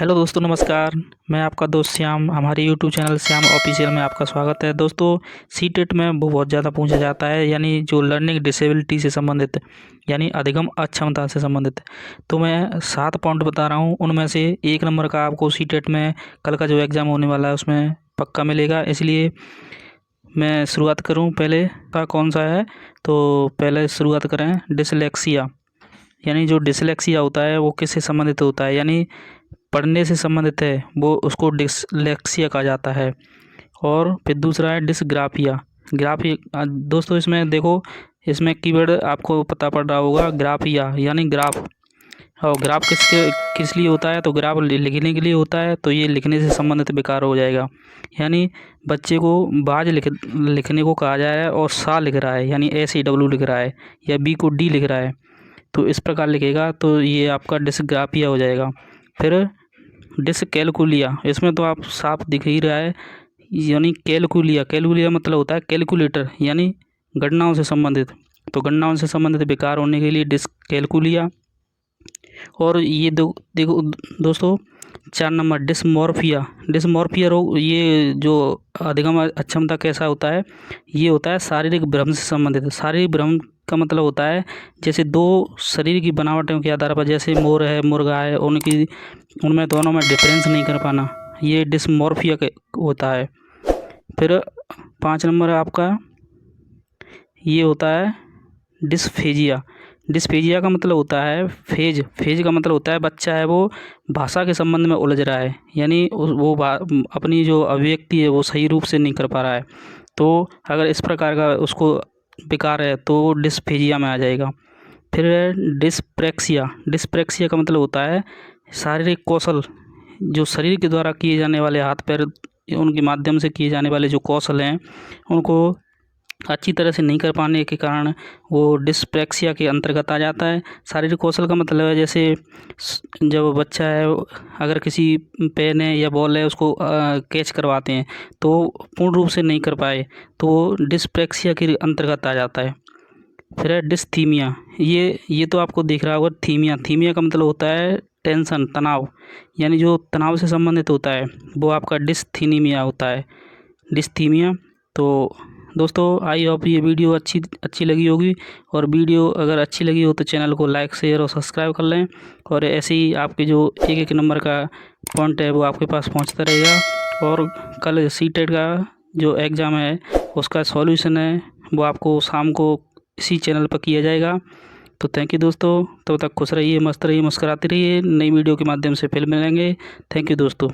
Hello दोस्तों, नमस्कार। मैं आपका दोस्त श्याम, हमारे यूट्यूब चैनल श्याम ऑफिशियल में आपका स्वागत है। दोस्तों, सीटेट में वो बहुत ज़्यादा पूछा जाता है, यानी जो लर्निंग डिसेबिलिटी से संबंधित, यानी अधिगम अक्षमता से संबंधित। तो मैं 7 पॉइंट बता रहा हूँ, उनमें से 1 नंबर का आपको सीटेट में कल का जो एग्ज़ाम होने वाला है उसमें पक्का मिलेगा। इसलिए मैं शुरुआत करूँ पहले का कौन सा है, तो पहले शुरुआत करें डिसलेक्सिया। यानी जो डिसलेक्सिया होता है वो किससे संबंधित होता है, यानी पढ़ने से संबंधित है, वो उसको डिसलेक्सिया कहा जाता है। और फिर दूसरा है डिसग्राफिया। दोस्तों, इसमें देखो, इसमें कीवर्ड आपको पता पड़ रहा होगा, ग्राफिया यानी ग्राफ। और ग्राफ किस लिए होता है, तो ग्राफ लिखने के लिए होता है। तो ये लिखने से संबंधित बेकार हो जाएगा। यानी बच्चे को बाज लिखने को कहा जा रहा है और सा लिख रहा है, यानी SAW लिख रहा है, या बी को डी लिख रहा है, तो इस प्रकार लिखेगा तो ये आपका डिसग्राफिया हो जाएगा। फिर डिसकैलकुलिया, इसमें तो आप साफ दिख ही रहा है, यानी कैलकुलिया मतलब होता है कैलकुलेटर, यानी गणनाओं से संबंधित। तो गणनाओं से संबंधित बेकार होने के लिए डिसकैलकुलिया। और ये देखो दोस्तों, 4 नंबर डिसमॉर्फिया रोग। ये जो अधिगम अक्षमता कैसा होता है, ये होता है शारीरिक भ्रम से संबंधित। शारीरिक भ्रम का मतलब होता है जैसे दो शरीर की बनावटों के आधार पर, जैसे मोर है, मुर्गा है, उनमें दोनों में डिफरेंस नहीं कर पाना, ये डिसमॉर्फिया होता है। फिर 5 नंबर है आपका, ये होता है डिस्फेजिया। डिस्फेजिया का मतलब होता है फेज का मतलब होता है बच्चा है वो भाषा के संबंध में उलझ रहा है, यानी वो अपनी जो अभिव्यक्ति है वो सही रूप से नहीं कर पा रहा है। तो अगर इस प्रकार का उसको विकार है तो वो डिस्फेजिया में आ जाएगा। फिर है डिस्प्रेक्सिया का मतलब होता है शारीरिक कौशल, जो शरीर के द्वारा किए जाने वाले हाथ पैर, उनके माध्यम से किए जाने वाले जो कौशल हैं उनको अच्छी तरह से नहीं कर पाने के कारण वो डिस्प्रेक्सिया के अंतर्गत आ जाता है। शारीरिक कौशल का मतलब है जैसे जब बच्चा है, अगर किसी पेन है या बॉल है उसको कैच करवाते हैं तो पूर्ण रूप से नहीं कर पाए, तो वो डिस्प्रेक्सिया के अंतर्गत आ जाता है। फिर है डिस्थीमिया। ये तो आपको दिख रहा होगा, थीमिया का मतलब होता है टेंशन, तनाव, यानी जो तनाव से संबंधित होता है वो आपका डिस्थीनिमिया होता है, डिस्थीमिया। तो दोस्तों, आई होप ये वीडियो अच्छी लगी होगी। और वीडियो अगर अच्छी लगी हो तो चैनल को लाइक, शेयर और सब्सक्राइब कर लें। और ऐसे ही आपके जो एक नंबर का पॉइंट है वो आपके पास पहुंचता रहेगा। और कल सीटेट का जो एग्ज़ाम है उसका सॉल्यूशन है वो आपको शाम को इसी चैनल पर किया जाएगा। तो थैंक यू दोस्तों, तब तक खुश रहिए, मस्त रहिए, मुस्कुराते रहिए। नई वीडियो के माध्यम से फिर मिलेंगे। थैंक यू दोस्तों।